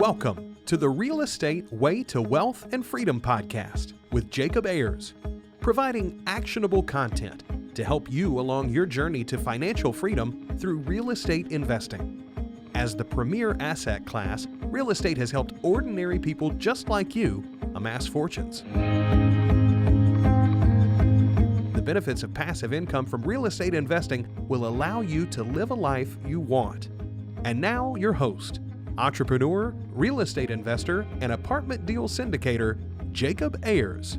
Welcome to the Real Estate Way to Wealth and Freedom podcast with Jacob Ayers, providing actionable content to help you along your journey to financial freedom through real estate investing. As the premier asset class, real estate has helped ordinary people just like you amass fortunes. The benefits of passive income from real estate investing will allow you to live a life you want. And now your host, entrepreneur, real estate investor, and apartment deal syndicator, Jacob Ayers.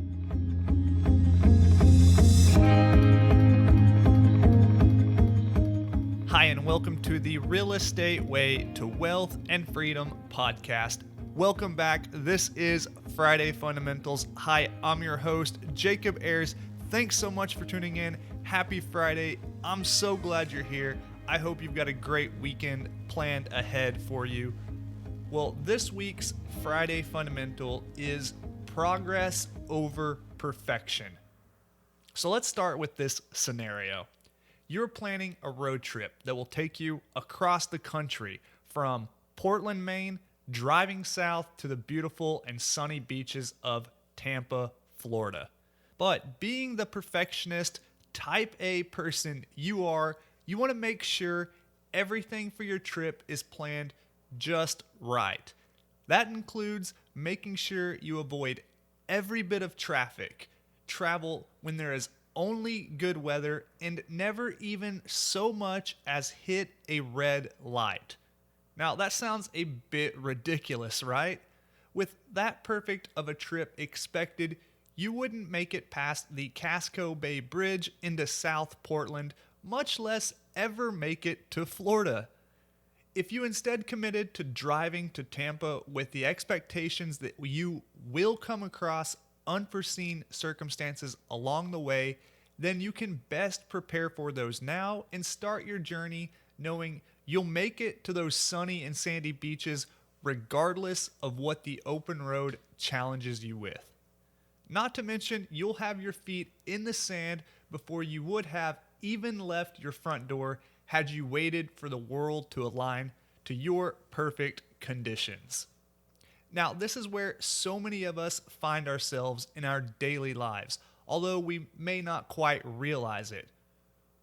Hi, and welcome to the Real Estate Way to Wealth and Freedom podcast. Welcome back. This is Friday Fundamentals. Hi, I'm your host, Jacob Ayers. Thanks so much for tuning in. Happy Friday. I'm so glad you're here. I hope you've got a great weekend planned ahead for you. Well, this week's Friday Fundamental is progress over perfection. So let's start with this scenario. You're planning a road trip that will take you across the country from Portland, Maine, driving south to the beautiful and sunny beaches of Tampa, Florida. But being the perfectionist type A person you are, you want to make sure everything for your trip is planned just right. That includes making sure you avoid every bit of traffic, travel when there is only good weather, and never even so much as hit a red light. Now, that sounds a bit ridiculous, right? With that perfect of a trip expected, you wouldn't make it past the Casco Bay Bridge into South Portland, much less ever make it to Florida. If you instead committed to driving to Tampa with the expectations that you will come across unforeseen circumstances along the way, then you can best prepare for those now and start your journey knowing you'll make it to those sunny and sandy beaches regardless of what the open road challenges you with. Not to mention, you'll have your feet in the sand before you would have even left your front door had you waited for the world to align to your perfect conditions. Now, this is where so many of us find ourselves in our daily lives, although we may not quite realize it.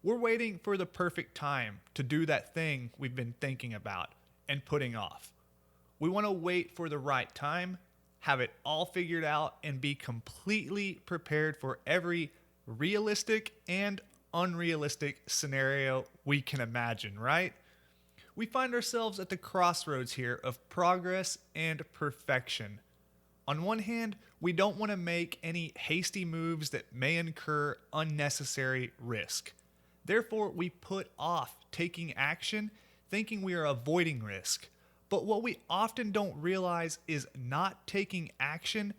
We're waiting for the perfect time to do that thing we've been thinking about and putting off. We want to wait for the right time, have it all figured out, and be completely prepared for every realistic and unrealistic scenario we can imagine, right? We find ourselves at the crossroads here of progress and perfection. On one hand, we don't want to make any hasty moves that may incur unnecessary risk. Therefore, we put off taking action, thinking we are avoiding risk. But what we often don't realize is not taking action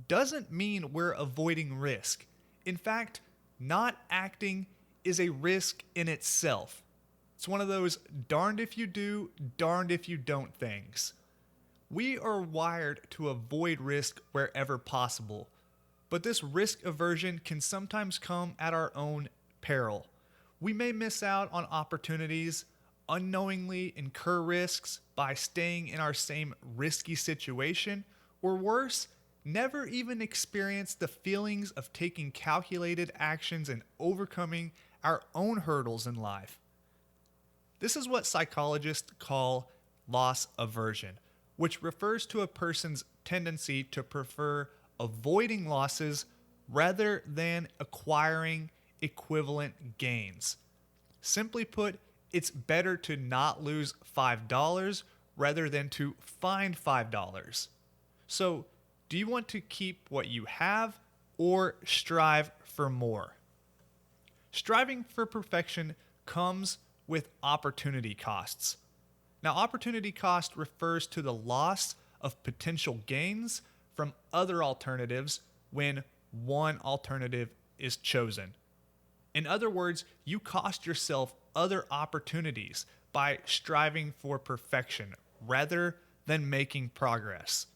doesn't mean we're avoiding risk. In fact, not acting is a risk in itself. It's one of those darned if you do, darned if you don't things. We are wired to avoid risk wherever possible, but this risk aversion can sometimes come at our own peril. We may miss out on opportunities, unknowingly incur risks by staying in our same risky situation, or worse, never even experience the feelings of taking calculated actions and overcoming our own hurdles in life. This is what psychologists call loss aversion, which refers to a person's tendency to prefer avoiding losses rather than acquiring equivalent gains. Simply put, it's better to not lose $5 rather than to find $5. So, do you want to keep what you have or strive for more? Striving for perfection comes with opportunity costs. Now, opportunity cost refers to the loss of potential gains from other alternatives when one alternative is chosen. In other words, you cost yourself other opportunities by striving for perfection rather than making progress.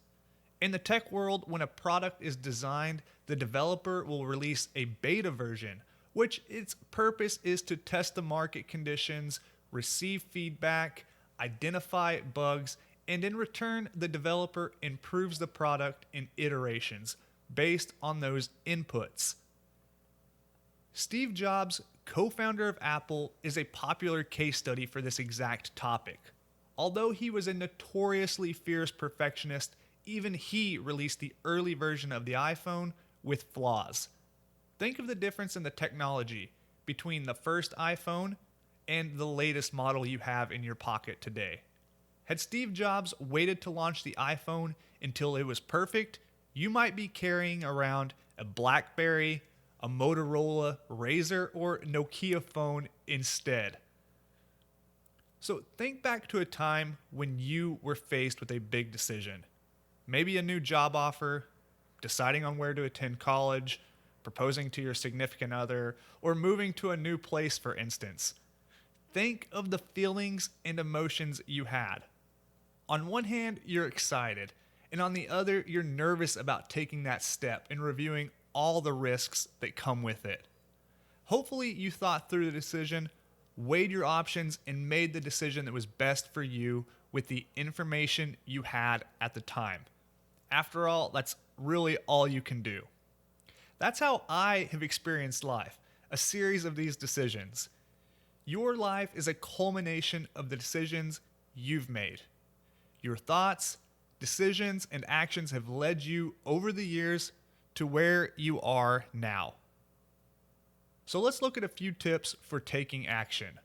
In the tech world, when a product is designed, the developer will release a beta version, which its purpose is to test the market conditions, receive feedback, identify bugs, and in return, the developer improves the product in iterations based on those inputs. Steve Jobs, co-founder of Apple, is a popular case study for this exact topic. Although he was a notoriously fierce perfectionist, even he released the early version of the iPhone with flaws. Think of the difference in the technology between the first iPhone and the latest model you have in your pocket today. Had Steve Jobs waited to launch the iPhone until it was perfect, you might be carrying around a BlackBerry, a Motorola Razr, or Nokia phone instead. So think back to a time when you were faced with a big decision. Maybe a new job offer, deciding on where to attend college, proposing to your significant other, or moving to a new place, for instance. Think of the feelings and emotions you had. On one hand, you're excited, and on the other, you're nervous about taking that step and reviewing all the risks that come with it. Hopefully, you thought through the decision, weighed your options, and made the decision that was best for you with the information you had at the time. After all, that's really all you can do. That's how I have experienced life, a series of these decisions. Your life is a culmination of the decisions you've made. Your thoughts, decisions, and actions have led you over the years to where you are now. So let's look at a few tips for taking action.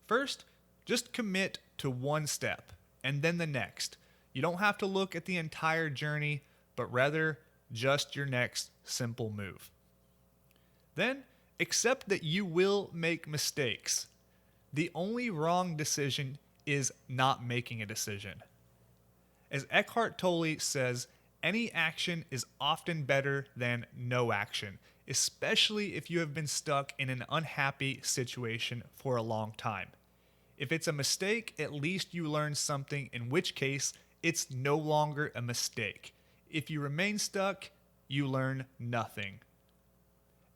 First, just commit to one step and then the next. You don't have to look at the entire journey, but rather just your next simple move. Then, accept that you will make mistakes. The only wrong decision is not making a decision. As Eckhart Tolle says, any action is often better than no action, especially if you have been stuck in an unhappy situation for a long time. If it's a mistake, at least you learn something, in which case, it's no longer a mistake. If you remain stuck, you learn nothing.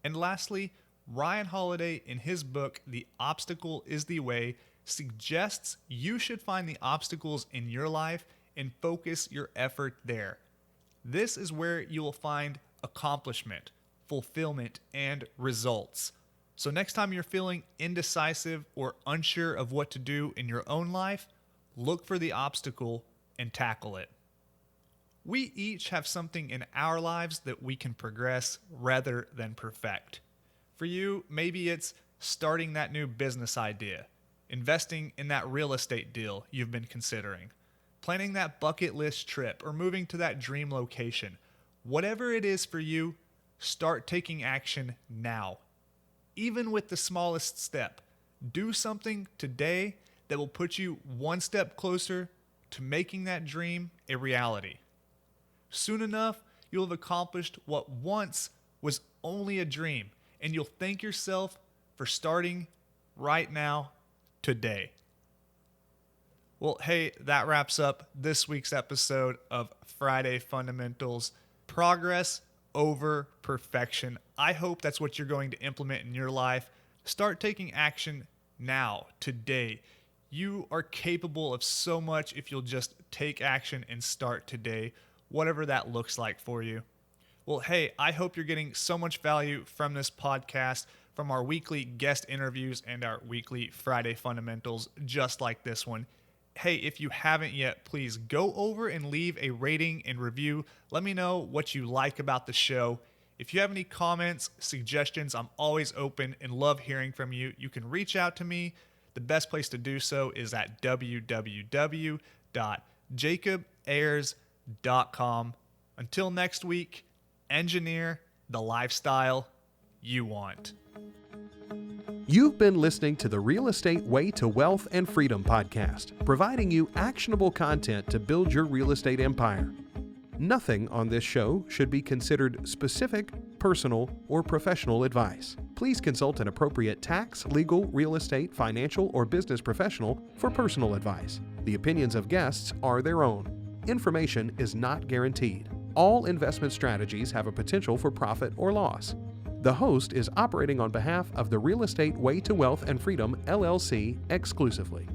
And lastly, Ryan Holiday, in his book, The Obstacle is the Way, suggests you should find the obstacles in your life and focus your effort there. This is where you will find accomplishment, fulfillment, and results. So next time you're feeling indecisive or unsure of what to do in your own life, look for the obstacle and tackle it. We each have something in our lives that we can progress rather than perfect. For you, maybe it's starting that new business idea, investing in that real estate deal you've been considering, planning that bucket list trip, or moving to that dream location. Whatever it is for you, start taking action now. Even with the smallest step, do something today that will put you one step closer to making that dream a reality. Soon enough, you'll have accomplished what once was only a dream, and you'll thank yourself for starting right now, today. Well, hey, that wraps up this week's episode of Friday Fundamentals. Progress over perfection. I hope that's what you're going to implement in your life. Start taking action now, today. You are capable of so much if you'll just take action and start today, whatever that looks like for you. Well, hey, I hope you're getting so much value from this podcast, from our weekly guest interviews and our weekly Friday Fundamentals, just like this one. Hey, if you haven't yet, please go over and leave a rating and review. Let me know what you like about the show. If you have any comments, suggestions, I'm always open and love hearing from you. You can reach out to me. The best place to do so is at www.jacobayers.com. Until next week, engineer the lifestyle you want. You've been listening to the Real Estate Way to Wealth and Freedom podcast, providing you actionable content to build your real estate empire. Nothing on this show should be considered specific, personal, or professional advice. Please consult an appropriate tax, legal, real estate, financial, or business professional for personal advice. The opinions of guests are their own. Information is not guaranteed. All investment strategies have a potential for profit or loss. The host is operating on behalf of the Real Estate Way to Wealth and Freedom, LLC, exclusively.